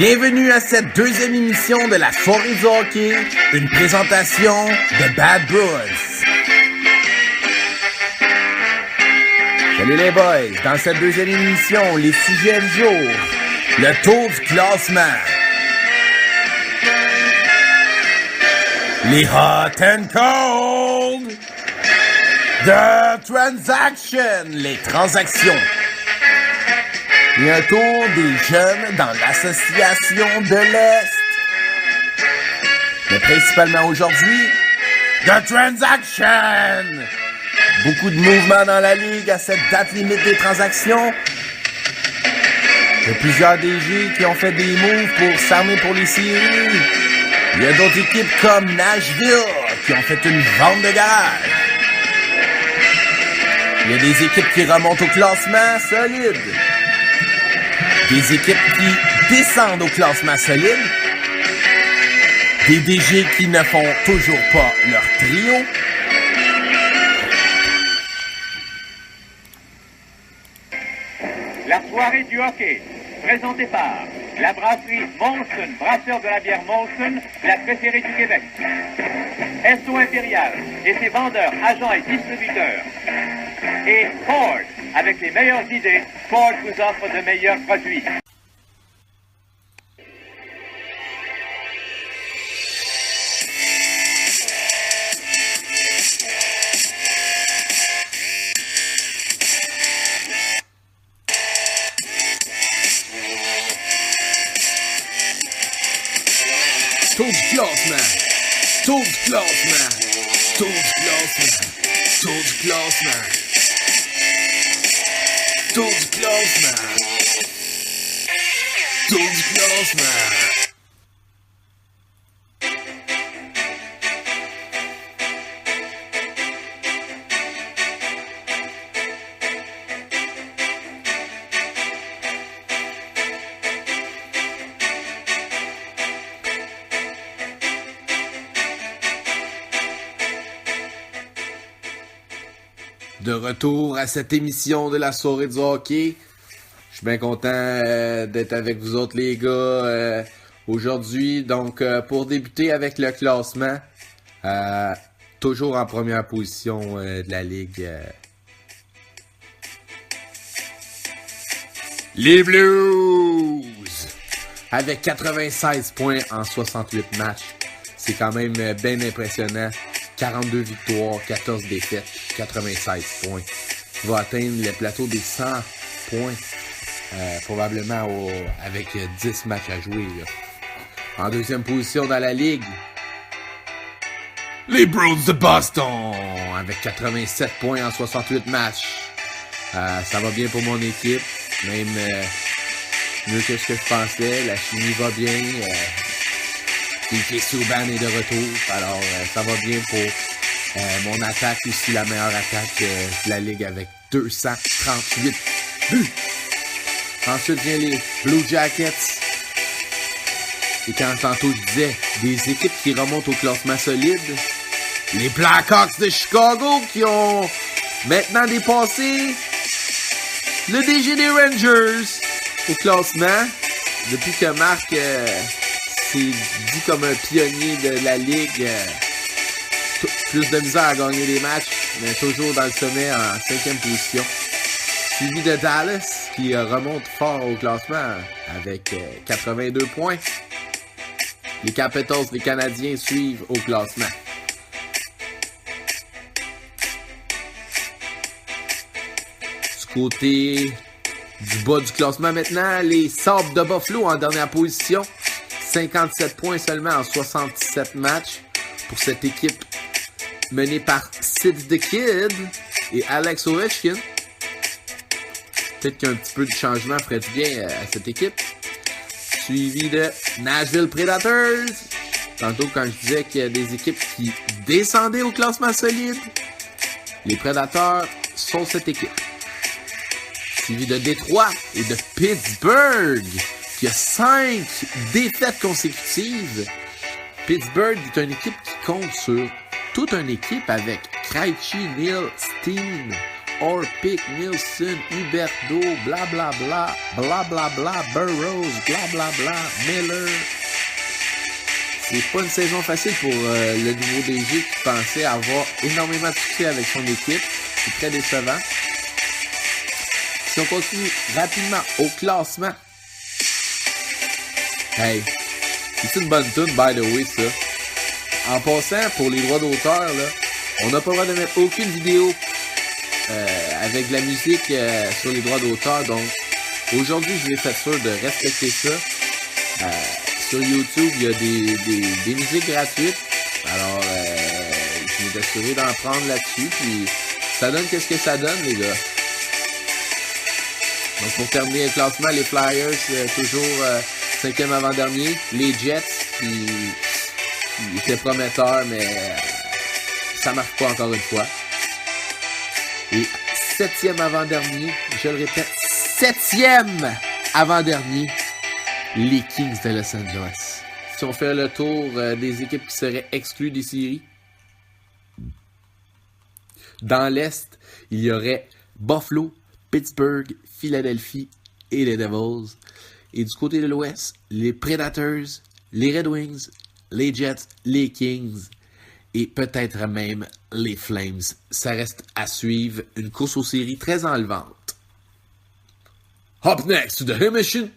Bienvenue à cette deuxième émission de la soirée du hockey, une présentation de Bad Bruins. Salut les boys, dans cette deuxième émission, les sujets du jour, le tour du classement, les hot and cold, the transaction, les transactions. Et un tour des jeunes dans l'association de l'Est. Mais principalement aujourd'hui, The Transaction! Beaucoup de mouvements dans la ligue à cette date limite des transactions. Il y a plusieurs DG qui ont fait des moves pour s'armer pour les séries. Il y a d'autres équipes comme Nashville qui ont fait une vente de garage. Il y a des équipes qui remontent au classement solide. Des équipes qui descendent au classement solide. Des DG qui ne font toujours pas leur trio. La soirée du hockey, présentée par la brasserie Molson, brasseur de la bière Molson, la préférée du Québec. SO Impérial et ses vendeurs, agents et distributeurs. Et Ford, avec les meilleures idées, Ford vous offre de meilleurs produits. Tour du classement, tour du classement, tour du classement, tour du classement, tour du classement, tour du classement. De retour à cette émission de la soirée du hockey. Je suis bien content d'être avec vous autres les gars aujourd'hui. Donc pour débuter avec le classement, toujours en première position de la ligue. Les Blues! Avec 96 points en 68 matchs. C'est quand même bien impressionnant. 42 victoires, 14 défaites, 96 points. Il va atteindre le plateau des 100 points, probablement avec 10 matchs à jouer. Là. En deuxième position dans la ligue, les Bruins de Boston, avec 87 points en 68 matchs. Ça va bien pour mon équipe, même mieux que ce que je pensais. La chimie va bien. P.K. Subban est de retour, alors ça va bien pour mon attaque, aussi la meilleure attaque de la ligue avec 238 buts. Ensuite vient les Blue Jackets. Et quand tantôt je disais des équipes qui remontent au classement solide, les Blackhawks de Chicago qui ont maintenant dépassé le DG des Rangers au classement. Depuis que Marc c'est dit comme un pionnier de la ligue. Plus de misère à gagner des matchs, mais toujours dans le sommet en 5e position. Suivi de Dallas, qui remonte fort au classement avec 82 points. Les Capitals, les Canadiens suivent au classement. Du côté du bas du classement maintenant, les Sabres de Buffalo en dernière position. 57 points seulement en 67 matchs pour cette équipe menée par Sid the Kid et Alex Ovechkin. Peut-être qu'un petit peu de changement ferait du bien à cette équipe. Suivi de Nashville Predators. Tantôt quand je disais qu'il y a des équipes qui descendaient au classement solide, les Predators sont cette équipe. Suivi de Détroit et de Pittsburgh, qui a 5 défaites consécutives. Pittsburgh est une équipe qui compte sur toute une équipe avec Krejci, Neal, Steen, Orpik, Nielsen, Huberdeau, blablabla, blablabla, Burroughs, blablabla, Miller. C'est pas une saison facile pour le nouveau DG qui pensait avoir énormément de succès avec son équipe. C'est très décevant. Si on continue rapidement au classement. Hey, c'est une bonne tune, by the way, ça. En passant, pour les droits d'auteur, là, on n'a pas le droit de mettre aucune vidéo avec de la musique sur les droits d'auteur. Donc, aujourd'hui, je vais faire sûr de respecter ça. Sur YouTube, il y a des musiques gratuites. Alors, je vais m'assurer d'en prendre là-dessus. Puis, ça donne qu'est-ce que ça donne, les gars. Donc, pour terminer le classement, les Flyers, toujours 5e avant-dernier. Les Jets, qui étaient prometteurs, mais ça marche pas encore une fois. Et 7e avant-dernier, je le répète, 7e avant-dernier, les Kings de Los Angeles. Si on fait le tour des équipes qui seraient exclues des séries, dans l'Est, il y aurait Buffalo, Pittsburgh, Philadelphie et les Devils. Et du côté de l'Ouest, les Predators, les Red Wings, les Jets, les Kings et peut-être même les Flames. Ça reste à suivre, une course aux séries très enlevante. Up next to the emission,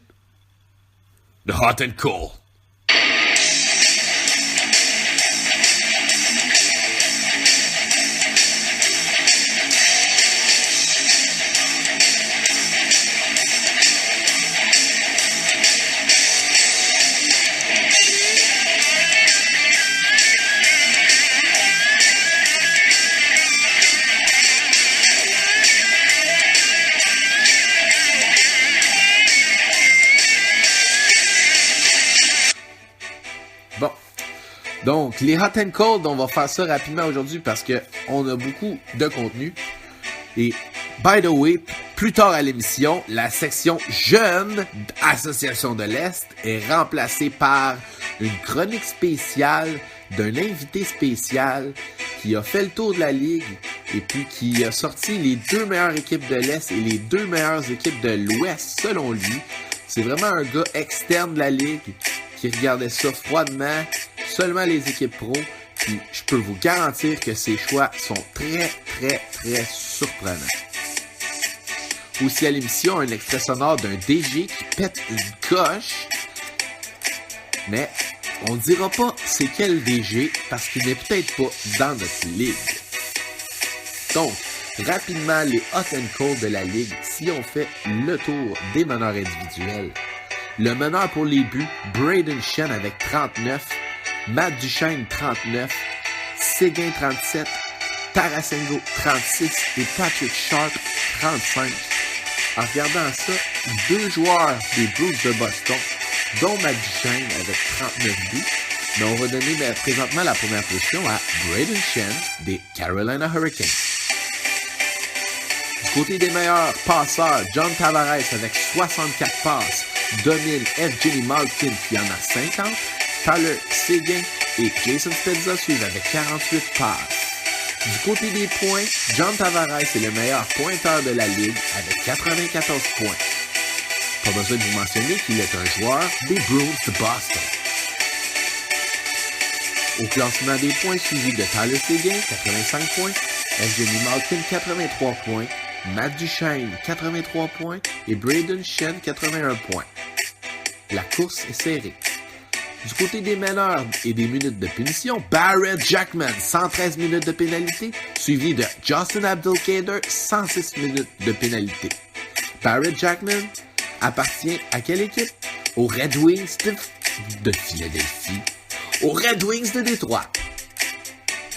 the hot and cold. Bon, donc les hot and cold, on va faire ça rapidement aujourd'hui parce que on a beaucoup de contenu. Et by the way, plus tard à l'émission, la section jeune Association de l'Est est remplacée par une chronique spéciale d'un invité spécial qui a fait le tour de la ligue et puis qui a sorti les 2 meilleures équipes de l'Est et les 2 meilleures équipes de l'Ouest selon lui. C'est vraiment un gars externe de la ligue qui regardait ça froidement, seulement les équipes pro, puis je peux vous garantir que ses choix sont très, très, très surprenants. Aussi à l'émission, un extrait sonore d'un DG qui pète une coche, mais on ne dira pas c'est quel DG parce qu'il n'est peut-être pas dans notre ligue. Donc, rapidement, les hot and cold de la ligue, si on fait le tour des meneurs individuels. Le meneur pour les buts, Brayden Schenn avec 39, Matt Duchene 39, Seguin 37, Tarasenko 36 et Patrick Sharp 35. En regardant ça, 2 joueurs des Blues de Boston, dont Matt Duchene avec 39 buts, mais on va donner présentement la première position à Brayden Schenn des Carolina Hurricanes. Du côté des meilleurs passeurs, John Tavares avec 64 passes, domine Evgeny Malkin qui en a 50, Tyler Seguin et Jason Spezza suivent avec 48 passes. Du côté des points, John Tavares est le meilleur pointeur de la ligue avec 94 points. Pas besoin de vous mentionner qu'il est un joueur des Bruins de Boston. Au classement des points, suivi de Tyler Seguin, 85 points, Evgeny Malkin, 83 points, Matt Duchene, 83 points et Brayden Schenn, 81 points. La course est serrée. Du côté des meneurs et des minutes de punition, Barrett Jackman, 113 minutes de pénalité, suivi de Justin Abdelkader, 106 minutes de pénalité. Barrett Jackman appartient à quelle équipe? Aux Red Wings de Philadelphie. Aux Red Wings de Détroit.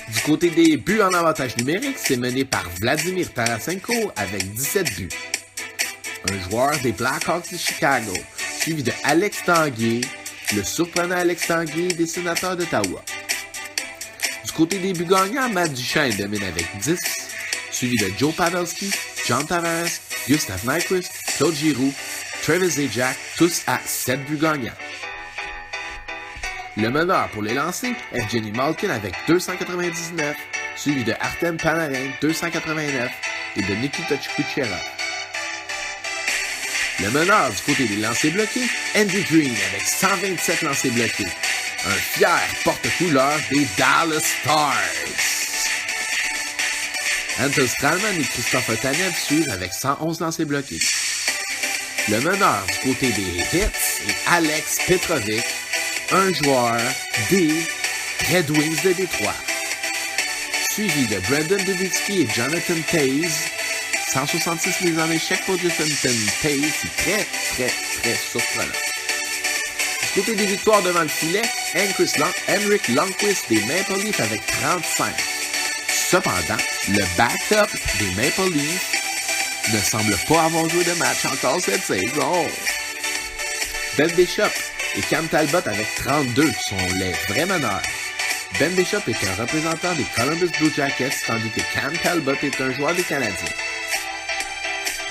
Du côté des buts en avantage numérique, c'est mené par Vladimir Tarasenko avec 17 buts. Un joueur des Blackhawks de Chicago, suivi de Alex Tanguay, le surprenant Alex Tanguay des Sénateurs d'Ottawa. Du côté des buts gagnants, Matt Duchene domine avec 10, suivi de Joe Pavelski, John Tavares, Gustav Nyquist, Claude Giroux, Travis Zajac, tous à 7 buts gagnants. Le meneur pour les lancers, Evgeny Malkin avec 299, suivi de Artem Panarin, 289, et de Nikita Kucherov. Le meneur du côté des lancers bloqués, Andy Green avec 127 lancers bloqués. Un fier porte-couleur des Dallas Stars. Anton Stralman et Christopher Tanev suivent avec 111 lancers bloqués. Le meneur du côté des Hits est Alex Petrovic, un joueur des Red Wings de Détroit. Suivi de Brandon Dubitsky et Jonathan Toews. 166 mises en échec pour Jonathan Toews, c'est très surprenant. Du côté des victoires devant le filet, Henrik Lundqvist des Maple Leafs avec 35. Cependant, le backup des Maple Leafs ne semble pas avoir joué de match encore cette saison. Ben Bishop et Cam Talbot avec 32 sont les vrais meneurs. Ben Bishop est un représentant des Columbus Blue Jackets, tandis que Cam Talbot est un joueur des Canadiens.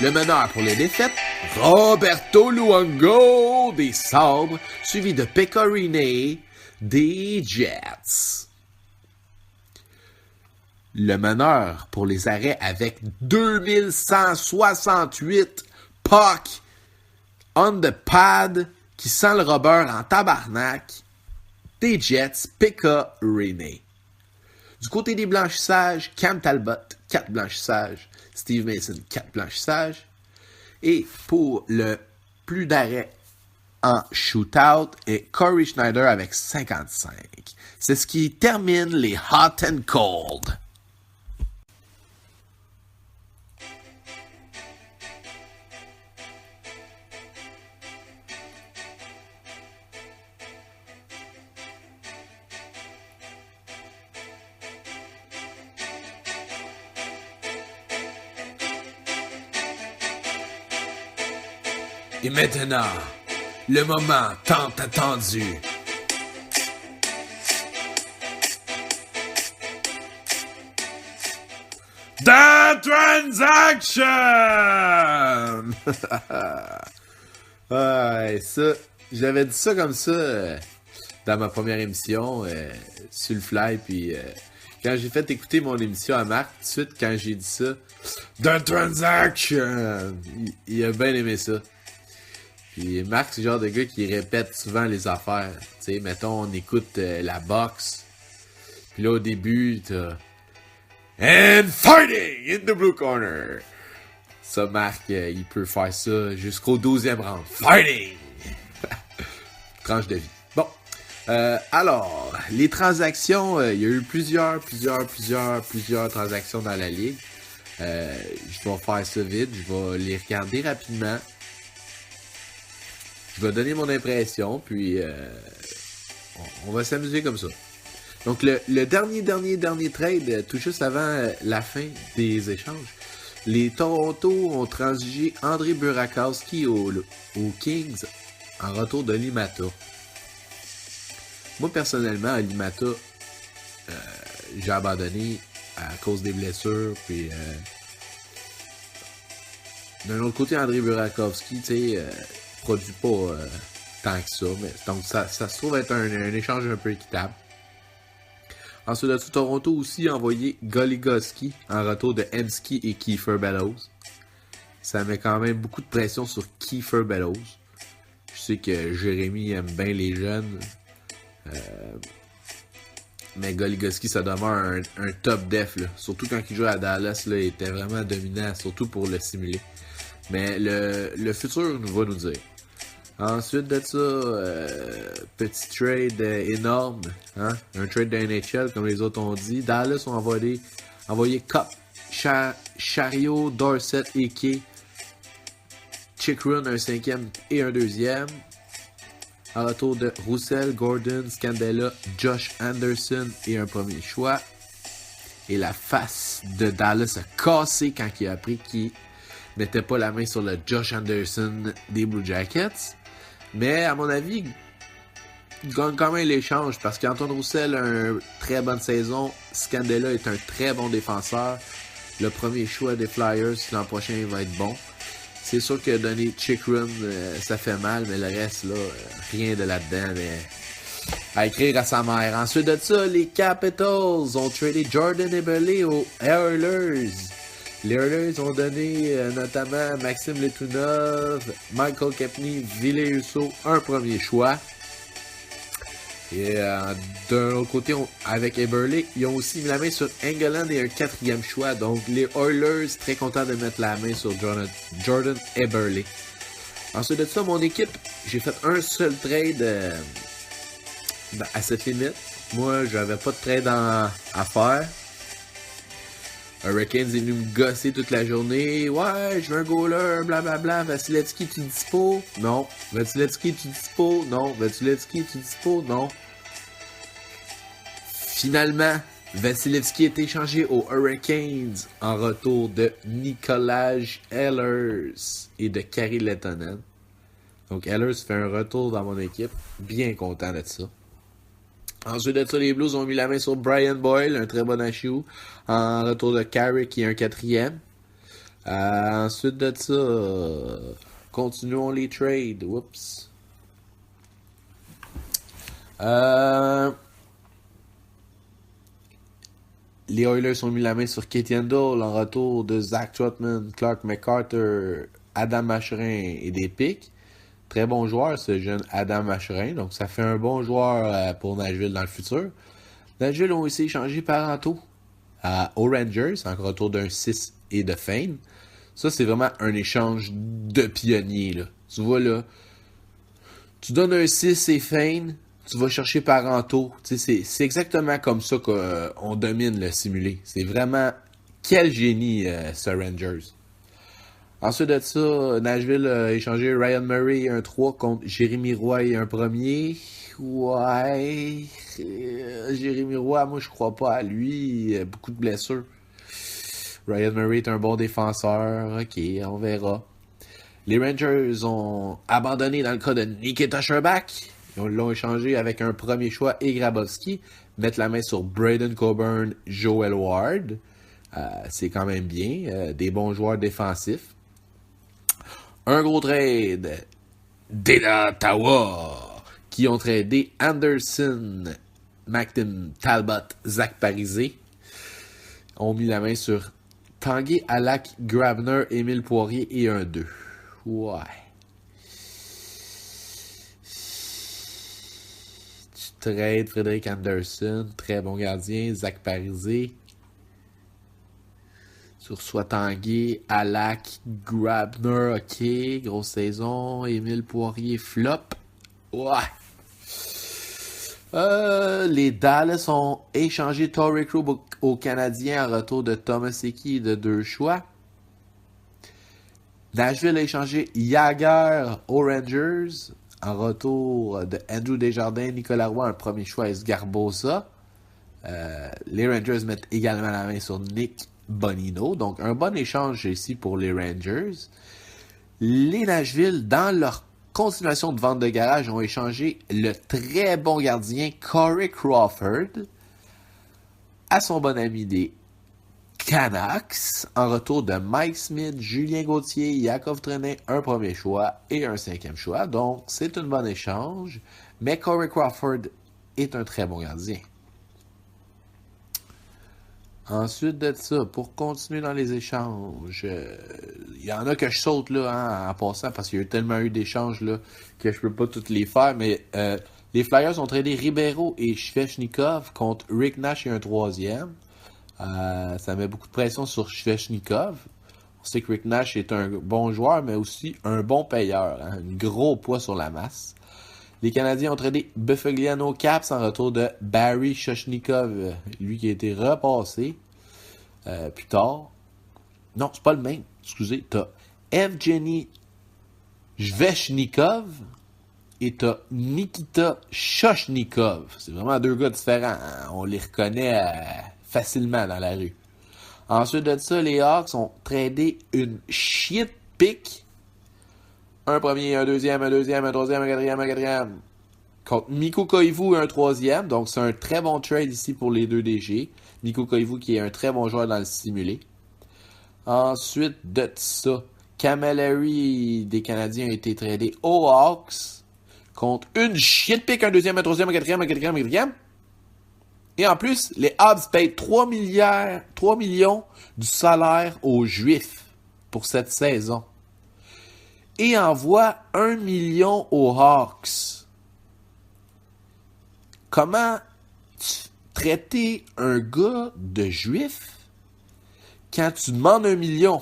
Le meneur pour les défaites, Roberto Luongo des Sabres, suivi de Pekka Rinne des Jets. Le meneur pour les arrêts avec 2168 pucks on the pad qui sent le rubber en tabarnak des Jets, Pekka Rinne. Du côté des blanchissages, Cam Talbot, 4 blanchissages. Steve Mason, 4 blanchissages. Et pour le plus d'arrêts en shootout, et Corey Schneider avec 55. C'est ce qui termine les Hot and Cold. Et maintenant, le moment tant attendu. The Transaction! Ouais, ça, j'avais dit ça comme ça dans ma première émission, sur le fly, puis quand j'ai fait écouter mon émission à Marc, tout de suite, quand j'ai dit ça, The Transaction! Il a bien aimé ça. Puis Marc, c'est le genre de gars qui répète souvent les affaires. Tu sais, mettons, on écoute la boxe. Puis là, au début, t'as And fighting in the blue corner. Ça, Marc, il peut faire ça jusqu'au 12e round. Fighting! Tranche de vie. Bon. Alors, les transactions, il y a eu plusieurs transactions dans la ligue. Je vais faire ça vite. Je vais les regarder rapidement. Je vais donner mon impression, puis on va s'amuser comme ça. Donc, le dernier trade, tout juste avant la fin des échanges, les Toronto ont transigé André Burakovsky aux Kings en retour de Limata. Moi, personnellement, à Limata, j'ai abandonné à cause des blessures, puis d'un autre côté, André Burakovsky, tu sais, produit pas tant que ça, mais donc ça se trouve être un échange un peu équitable. Ensuite de tout, Toronto aussi a envoyé Goligoski en retour de Hemsky et Kiefer Bellows. Ça met quand même beaucoup de pression sur Kiefer Bellows. Je sais que Jérémy aime bien les jeunes, mais Goligoski, ça demeure un top def, là. Surtout quand il joue à Dallas, là, il était vraiment dominant, surtout pour le simuler. Mais le futur va nous dire. Ensuite de ça, petit trade énorme, hein? Un trade de NHL comme les autres ont dit. Dallas ont envoyé Cup, Chariot, Dorset, Eke, Chikrin, un 5e et un 2e. En retour de Roussel, Gordon, Scandella, Josh Anderson et un premier choix. Et la face de Dallas a cassé quand il a appris qu'il mettait pas la main sur le Josh Anderson des Blue Jackets. Mais à mon avis, il gagne quand même l'échange parce qu'Antoine Roussel a une très bonne saison. Scandella est un très bon défenseur. Le premier choix des Flyers l'an prochain il va être bon. C'est sûr que donner Chikrin, ça fait mal, mais le reste, là, rien de là-dedans. Mais à écrire à sa mère. Ensuite de ça, les Capitals ont tradé Jordan Eberle aux Oilers. Les Oilers ont donné notamment Maxime Letunov, Michael Kepney, Ville Husso, un premier choix. Et d'un autre côté, avec Eberle, ils ont aussi mis la main sur Engeland et un 4e choix. Donc les Oilers, très contents de mettre la main sur Jordan Eberle. Ensuite de ça, mon équipe, j'ai fait un seul trade à cette limite. Moi, j'avais pas de trade à faire. Hurricanes est venu me gosser toute la journée. Ouais, je veux un goaler, blablabla. Vasilevski, tu dispo? Non. Vasilevski, tu dispo? Non. Vasilevski, tu dispo? Non. Finalement, Vasilevski est échangé aux Hurricanes en retour de Nikolaj Ehlers et de Kari Lehtonen. Donc Ehlers fait un retour dans mon équipe. Bien content de ça. Ensuite de ça, les Blues ont mis la main sur Brian Boyle, un très bon achetou, en retour de Carrick qui est un 4e. Ensuite de ça, continuons les trades. Oups. Les Oilers ont mis la main sur Keith Yandel en retour de Zach Trotman, Clark MacArthur, Adam Macherin et des picks. Très bon joueur, ce jeune Adam Macherin. Donc, ça fait un bon joueur pour Nashville dans le futur. Nashville ont aussi échangé Parenteau aux Rangers en retour d'un 6 et de Fane. Ça, c'est vraiment un échange de pionniers, là. Tu vois, là, tu donnes un 6 et Fane, tu vas chercher Parenteau. C'est exactement comme ça qu'on domine le simulé. C'est vraiment quel génie, ce Rangers. Ensuite de ça, Nashville a échangé Ryan Murray un 3 contre Jérémy Roy un premier. Ouais. Jérémy Roy, moi je crois pas à lui. Beaucoup de blessures. Ryan Murray est un bon défenseur. Ok, on verra. Les Rangers ont abandonné dans le cas de Nikita Sherbak. Ils l'ont échangé avec un premier choix et Grabowski. Mettre la main sur Braden Coburn, Joel Ward. C'est quand même bien. Des bons joueurs défensifs. Un gros trade d'Ottawa qui ont tradé Anderson, Mactin Talbot, Zach Parisé. Ont mis la main sur Tanguay, Alak, Grabner, Émile Poirier et un 2. Ouais. Tu trades Frédéric Anderson, très bon gardien, Zach Parisé. Sur soit Tanguay, Alak, Grabner, ok, grosse saison, Émile Poirier, flop, ouais. Les Dallas ont échangé Torrey Krug aux Canadiens en retour de Thomas Hickey de 2 choix. Nashville a échangé Jagr aux Rangers en retour de Andrew Desjardins, Nicolas Roy, un premier choix et Garbosa. Les Rangers mettent également la main sur Nick Bonino. Donc, un bon échange ici pour les Rangers. Les Nashville, dans leur continuation de vente de garage, ont échangé le très bon gardien Corey Crawford à son bon ami des Canucks en retour de Mike Smith, Julien Gauthier, Yakov Trenin, un premier choix et un 5e choix. Donc, c'est un bon échange. Mais Corey Crawford est un très bon gardien. Ensuite de ça, pour continuer dans les échanges, il y en a que je saute là en passant parce qu'il y a tellement eu d'échanges là que je peux pas toutes les faire, mais les Flyers ont tradé Ribeiro et Svechnikov contre Rick Nash et un 3e. Ça met beaucoup de pression sur Svechnikov. On sait que Rick Nash est un bon joueur, mais aussi un bon payeur, un gros poids sur la masse. Les Canadiens ont tradé Buffaliano Caps en retour de Barry Shoshnikov, lui qui a été repassé plus tard. Non, c'est pas le même. Excusez, t'as Evgeny Svechnikov et t'as Nikita Shoshnikov. C'est vraiment 2 gars différents. Hein? On les reconnaît facilement dans la rue. Ensuite de ça, les Hawks ont tradé une shit pick. Un premier, un deuxième, un troisième, un quatrième. Contre Mikko Koivu, un 3e. Donc, c'est un très bon trade ici pour les 2 DG. Mikko Koivu qui est un très bon joueur dans le simulé. Ensuite de ça, Camilleri des Canadiens a été tradé aux Hawks contre une shit pick, un deuxième, un troisième, un quatrième. Et en plus, les Habs payent 3 millions du salaire aux Juifs pour cette saison. Et envoient 1 million aux Hawks. Comment traiter un gars de Juif quand tu demandes 1 million?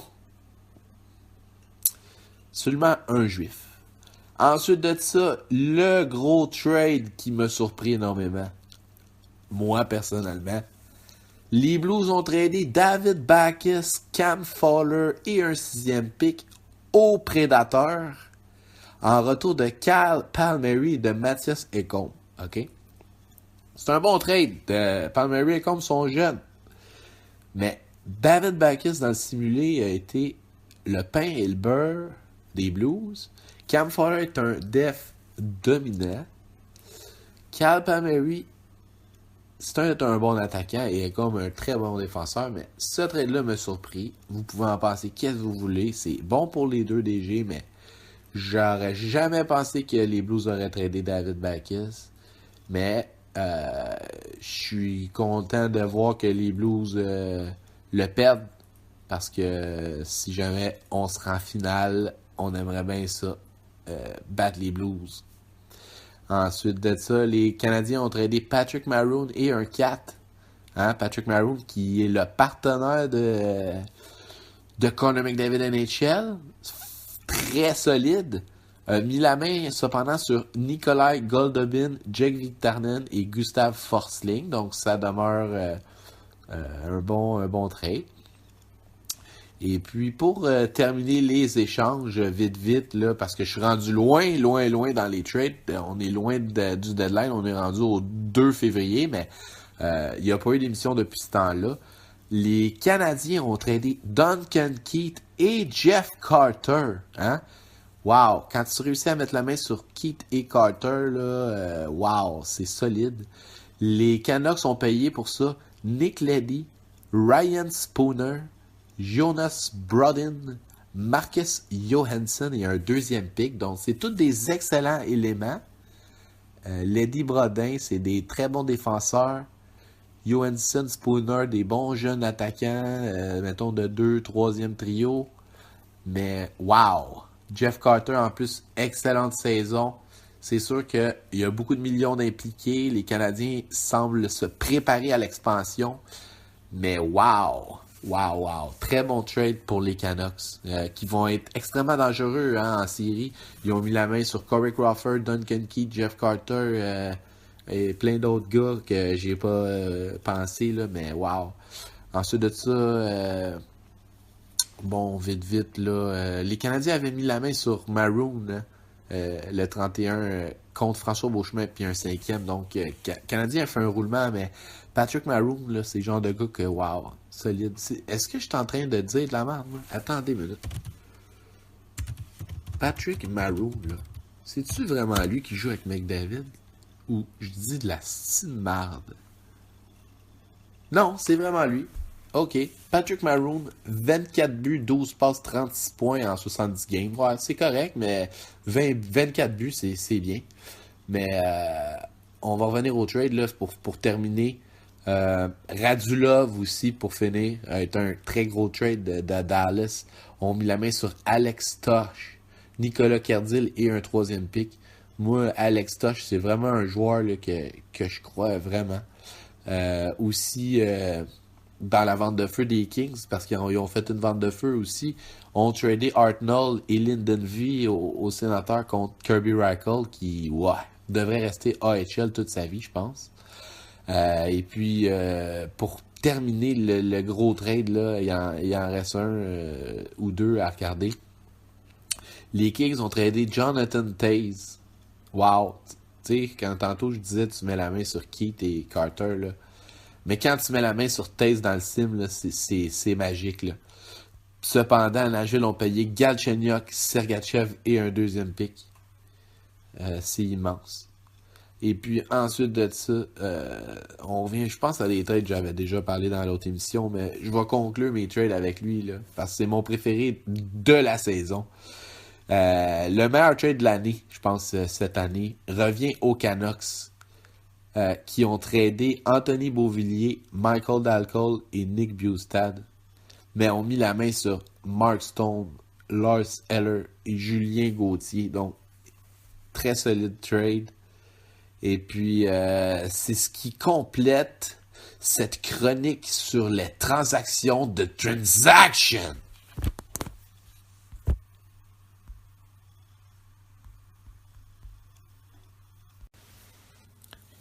Seulement un Juif. Ensuite de ça, le gros trade qui m'a surpris énormément. Moi, personnellement. Les Blues ont tradé David Backes, Cam Fowler et un 6e pick aux Prédateurs en retour de Kyle Palmieri et de Mathias Ekholm. OK? C'est un bon trade. Palmieri et Ekholm sont jeunes. Mais David Backes, dans le simulé, a été le pain et le beurre des Blues. Cam Fowler est un def dominant. Kyle Palmieri, c'est un bon attaquant et est comme un très bon défenseur, mais ce trade-là m'a surpris. Vous pouvez en penser qu'est-ce que vous voulez. C'est bon pour les deux DG, mais j'aurais jamais pensé que les Blues auraient tradé David Backes. Mais je suis content de voir que les Blues le perdent, parce que si jamais on se rend en finale, on aimerait bien ça, battre les Blues. Ensuite de ça, les Canadiens ont tradé Patrick Maroon et un 4. Patrick Maroon, qui est le partenaire de Connor McDavid NHL. Très solide. Mis la main, cependant, sur Nikolai Goldobin, Jake Virtanen et Gustav Forsling. Donc, ça demeure un bon trade. Et puis, pour terminer les échanges, vite, là, parce que je suis rendu loin dans les trades. On est loin du deadline. On est rendu au 2 février, mais il n'y a pas eu d'émission depuis ce temps-là. Les Canadiens ont tradé Duncan Keith et Jeff Carter. Wow! Quand tu réussis à mettre la main sur Keith et Carter, là, wow, c'est solide. Les Canucks ont payé pour ça Nick Leddy, Ryan Spooner, Jonas Brodin, Marcus Johansson et un 2e pick. Donc, c'est tous des excellents éléments. Leddy, Brodin, c'est des très bons défenseurs. Johansson, Spooner, des bons jeunes attaquants, mettons de 2, 3e trio. Mais, wow! Jeff Carter, en plus, excellente saison. C'est sûr qu'il y a beaucoup de millions d'impliqués. Les Canadiens semblent se préparer à l'expansion. Mais, wow! Wow. Très bon trade pour les Canucks, qui vont être extrêmement dangereux en série. Ils ont mis la main sur Corey Crawford, Duncan Keith, Jeff Carter et plein d'autres gars que j'ai pas pensé, là, mais wow. Ensuite de ça, vite, là, les Canadiens avaient mis la main sur Maroon, le 31 contre François Beauchemin, puis un 5e. Donc, Canadien a fait un roulement, mais Patrick Maroon, là, c'est le genre de gars que, wow, solide. Est-ce que je suis en train de dire de la merde, moi? Attendez une minute. Patrick Maroon, là, c'est-tu vraiment lui qui joue avec McDavid? Ou je dis de la marde? Non, c'est vraiment lui. OK. Patrick Maroon, 24 buts, 12 passes, 36 points en 70 games. Ouais, c'est correct, mais 24 buts, c'est bien. Mais on va revenir au trade là, pour terminer. Radulov aussi, pour finir, est un très gros trade de Dallas. On a mis la main sur Alex Tosh, Nicolas Kerdil et un 3e pick. Moi, Alex Tosh, c'est vraiment un joueur là, que je crois vraiment. Aussi, dans la vente de feu des Kings, parce qu'ils ont fait une vente de feu aussi, ont tradé Hartnell et Lyndon V au sénateur contre Kirby Rackle, qui devrait rester AHL toute sa vie, je pense. Et puis, pour terminer le gros trade, là, il en reste un ou deux à regarder. Les Kings ont tradé Jonathan Toews. Wow! Tu sais, quand tantôt je disais tu mets la main sur Keith et Carter, là. Mais quand tu mets la main sur Toews dans le sim, là, c'est magique, là. Cependant, Nashville ont payé Galchenyuk, Sergachev et un 2e pick. C'est immense. Et puis ensuite de ça, on revient, je pense à des trades, j'avais déjà parlé dans l'autre émission, mais je vais conclure mes trades avec lui, là, parce que c'est mon préféré de la saison. Le meilleur trade de l'année, je pense, cette année, revient aux Canucks. qui ont tradé Anthony Beauvillier, Michael Dalcol et Nick Bjugstad, mais ont mis la main sur Mark Stone, Lars Eller et Julien Gauthier. Donc, très solide trade. Et puis, c'est ce qui complète cette chronique sur les transactions de Transaction.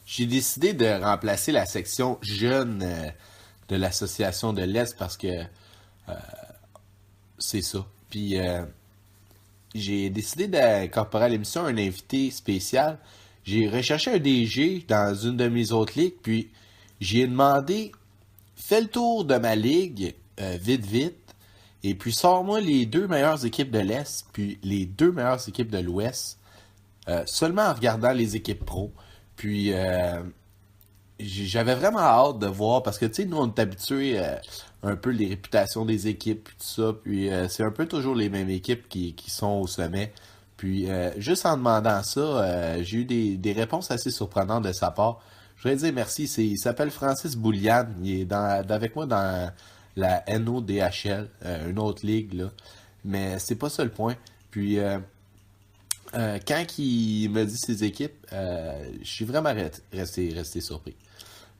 J'ai décidé de remplacer la section jeune de l'association de l'Est parce que c'est ça. Puis j'ai décidé d'incorporer à l'émission un invité spécial. J'ai recherché un DG dans une de mes autres ligues, puis j'ai demandé, fais le tour de ma ligue, vite, et puis sors-moi les 2 meilleures équipes de l'Est, puis les 2 meilleures équipes de l'Ouest, seulement en regardant les équipes pro. Puis j'avais vraiment hâte de voir, parce que tu sais, nous on est habitués un peu les réputations des équipes, puis tout ça, puis c'est un peu toujours les mêmes équipes qui sont au sommet. Puis juste en demandant ça, j'ai eu des réponses assez surprenantes de sa part. Je voudrais dire merci, il s'appelle Francis Bouliane, il est avec moi dans la NODHL, une autre ligue, là. Mais c'est pas ça le point. Puis quand il me dit ses équipes, je suis vraiment resté surpris.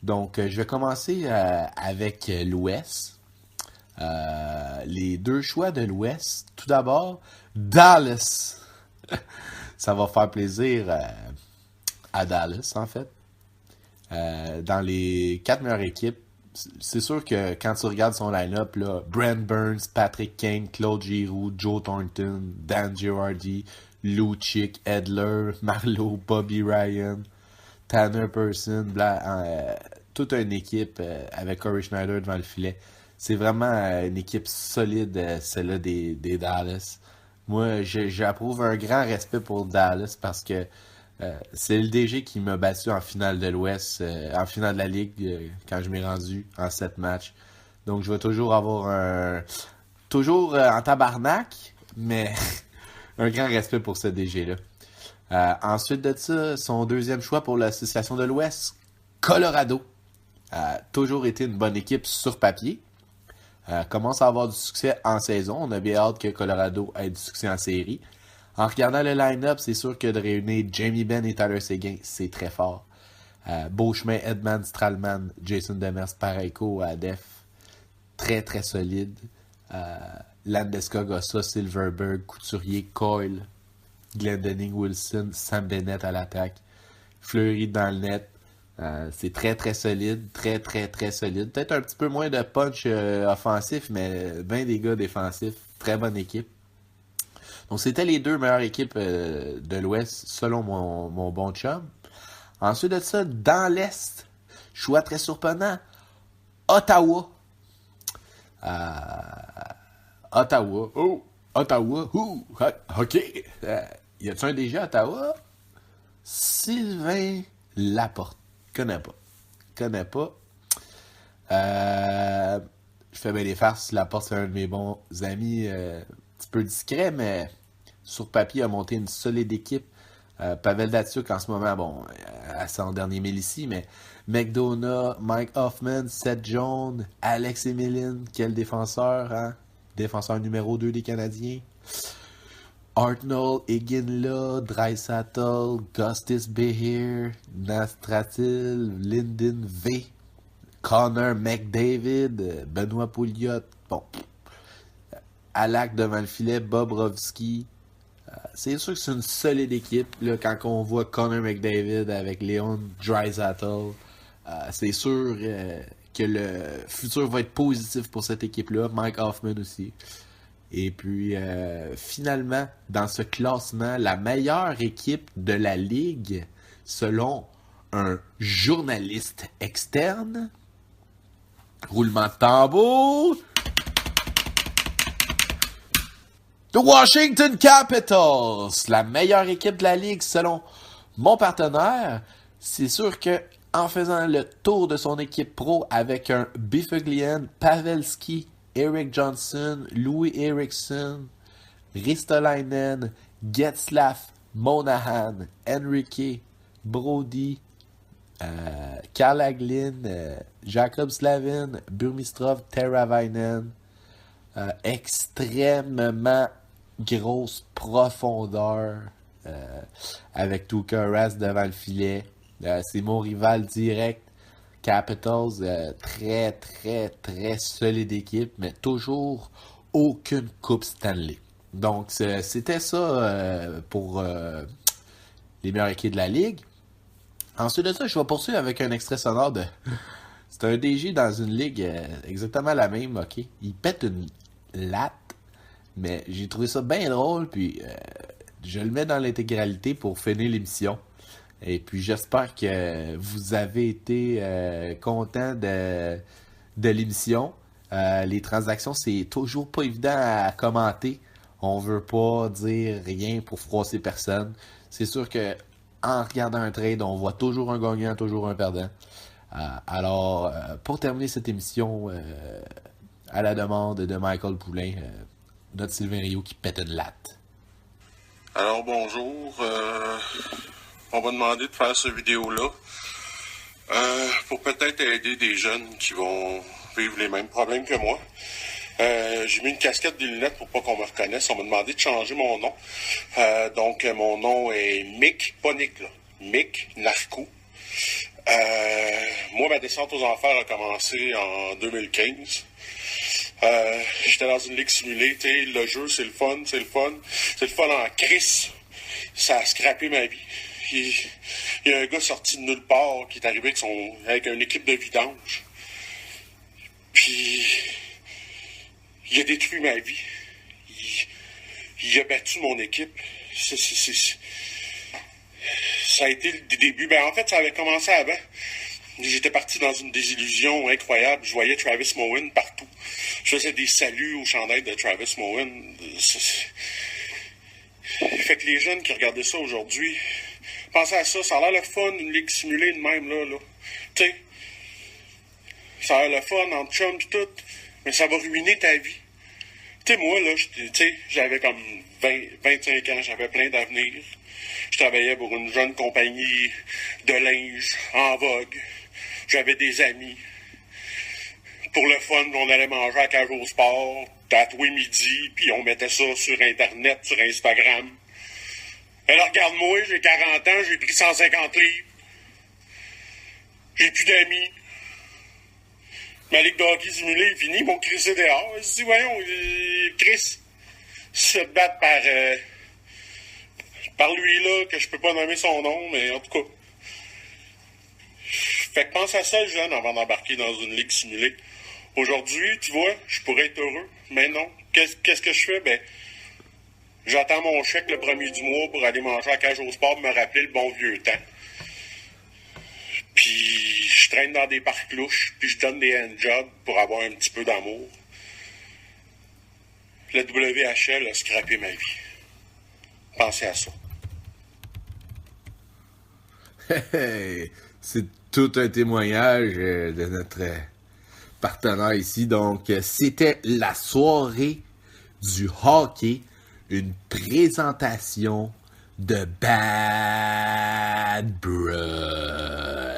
Donc, je vais commencer avec l'Ouest. Les 2 choix de l'Ouest. Tout d'abord, Dallas. Ça va faire plaisir à Dallas, en fait. Dans les 4 meilleures équipes, c'est sûr que quand tu regardes son line-up, là, Brent Burns, Patrick Kane, Claude Giroux, Joe Thornton, Dan Girardi, Lucic, Edler, Marleau, Bobby Ryan, Tanner Person, toute une équipe avec Corey Schneider devant le filet. C'est vraiment une équipe solide, celle-là des Dallas. Moi, j'approuve un grand respect pour Dallas parce que c'est le DG qui m'a battu en finale de l'Ouest, en finale de la Ligue, quand je m'ai rendu en 7 matchs. Donc, je vais toujours avoir toujours en tabarnak, mais un grand respect pour ce DG-là. Ensuite de ça, son deuxième choix pour l'association de l'Ouest, Colorado. Toujours été une bonne équipe sur papier. Commence à avoir du succès en saison. On a bien hâte que Colorado ait du succès en série. En regardant le line-up, c'est sûr que de réunir Jamie Benn et Tyler Seguin, c'est très fort. Beauchemin, Edman, Stralman, Jason Demers, Parayko à Def. Très, très solide. Landeskog, Gossa, Silverberg, Couturier, Coyle, Glendening, Wilson, Sam Bennett à l'attaque. Fleury dans le net. C'est très, très solide. Très, très, très solide. Peut-être un petit peu moins de punch offensif, mais bien des gars défensifs. Très bonne équipe. Donc, c'était les 2 meilleures équipes de l'Ouest, selon mon bon chum. Ensuite de ça, dans l'Est, choix très surprenant, Ottawa. Ottawa. Oh, Ottawa. OK. Y a-tu un déjà à Ottawa? Sylvain Laporte. Connais pas. Je fais bien des farces. Laporte, c'est un de mes bons amis. Un petit peu discret, mais sur papier, a monté une solide équipe. Pavel Datsyuk, en ce moment, bon, à son dernier mille ici, mais McDonough, Mike Hoffman, Seth Jones, Alex Emilin, quel défenseur, hein? Défenseur numéro 2 des Canadiens. Arnold, Iginla, Draisaitl, Gustis Behir, Nastratil, Lyndon V, Connor McDavid, Benoît Pouliot, bon, Alak devant le filet, Bobrovski. C'est sûr que c'est une solide équipe là, quand on voit Connor McDavid avec Leon Draisaitl. C'est sûr que le futur va être positif pour cette équipe-là. Mike Hoffman aussi. Et puis, finalement, dans ce classement, la meilleure équipe de la Ligue, selon un journaliste externe, roulement de tambour, The Washington Capitals, la meilleure équipe de la Ligue, selon mon partenaire. C'est sûr que en faisant le tour de son équipe pro avec un Byfuglien, Pavelski, Eric Johnson, Louis Eriksson, Ristolainen, Getzlaf, Monahan, Enrique, Brody, Karl Hagelin, Jacob Slavin, Burmistrov, Teravainen. Extrêmement grosse profondeur avec Tuukka Rask devant le filet. C'est mon rival direct. Capitals, très, très, très solide équipe, mais toujours aucune coupe Stanley. Donc, c'était ça pour les meilleures équipes de la Ligue. Ensuite de ça, je vais poursuivre avec un extrait sonore de... C'est un DG dans une ligue exactement la même, ok? Il pète une latte, mais j'ai trouvé ça bien drôle, puis je le mets dans l'intégralité pour finir l'émission. Et puis j'espère que vous avez été content de l'émission. Les transactions, c'est toujours pas évident à commenter. On veut pas dire rien pour froisser personne. C'est sûr que en regardant un trade, on voit toujours un gagnant, toujours un perdant. Alors, pour terminer cette émission, à la demande de Michael Poulain, notre Sylvain Rio qui pète une latte. Alors bonjour, on va demander de faire cette vidéo-là pour peut-être aider des jeunes qui vont vivre les mêmes problèmes que moi. J'ai mis une casquette, des lunettes pour pas qu'on me reconnaisse. On m'a demandé de changer mon nom. Donc mon nom est Mick, pas Nick là, Mick Narco. Moi, ma descente aux enfers a commencé en 2015. J'étais dans une ligue simulée, tu sais, le jeu, c'est le fun en crisse. Ça a scrappé ma vie. Il y a un gars sorti de nulle part qui est arrivé avec une équipe de vidange. Puis, il a détruit ma vie. Il a battu mon équipe. Ça a été le début. Ben, en fait, ça avait commencé avant. J'étais parti dans une désillusion incroyable. Je voyais Travis Moen partout. Je faisais des saluts au chandail de Travis Moen. Fait que les jeunes qui regardaient ça aujourd'hui, pensez à ça. Ça a l'air le fun, une ligue simulée de même, là. Tu sais, ça a l'air le fun, en chum pis tout, mais ça va ruiner ta vie. Tu sais, moi, là, j'avais comme 25 ans, j'avais plein d'avenir. Je travaillais pour une jeune compagnie de linge en vogue. J'avais des amis. Pour le fun, on allait manger à Cage au Sport, à tous les midis, puis on mettait ça sur Internet, sur Instagram. Alors regarde-moi, j'ai 40 ans, j'ai pris 150 livres. J'ai plus d'amis. Ma ligue de hockey simulée est finie, mon Chris est dehors. Je dis, voyons, Chris se battre par lui là, que je peux pas nommer son nom, mais en tout cas. Fait que pense à ça, jeune, avant d'embarquer dans une ligue simulée. Aujourd'hui, tu vois, je pourrais être heureux, mais non. Qu'est-ce que je fais? Ben, j'attends mon chèque le premier du mois pour aller manger à Cage au Sport, me rappeler le bon vieux temps. Puis, je traîne dans des parcs louches, puis je donne des handjobs pour avoir un petit peu d'amour. Le WHL a scrappé ma vie. Pensez à ça. Hey, c'est tout un témoignage de notre partenaire ici. Donc, c'était la soirée du hockey, une présentation de Bad Blood.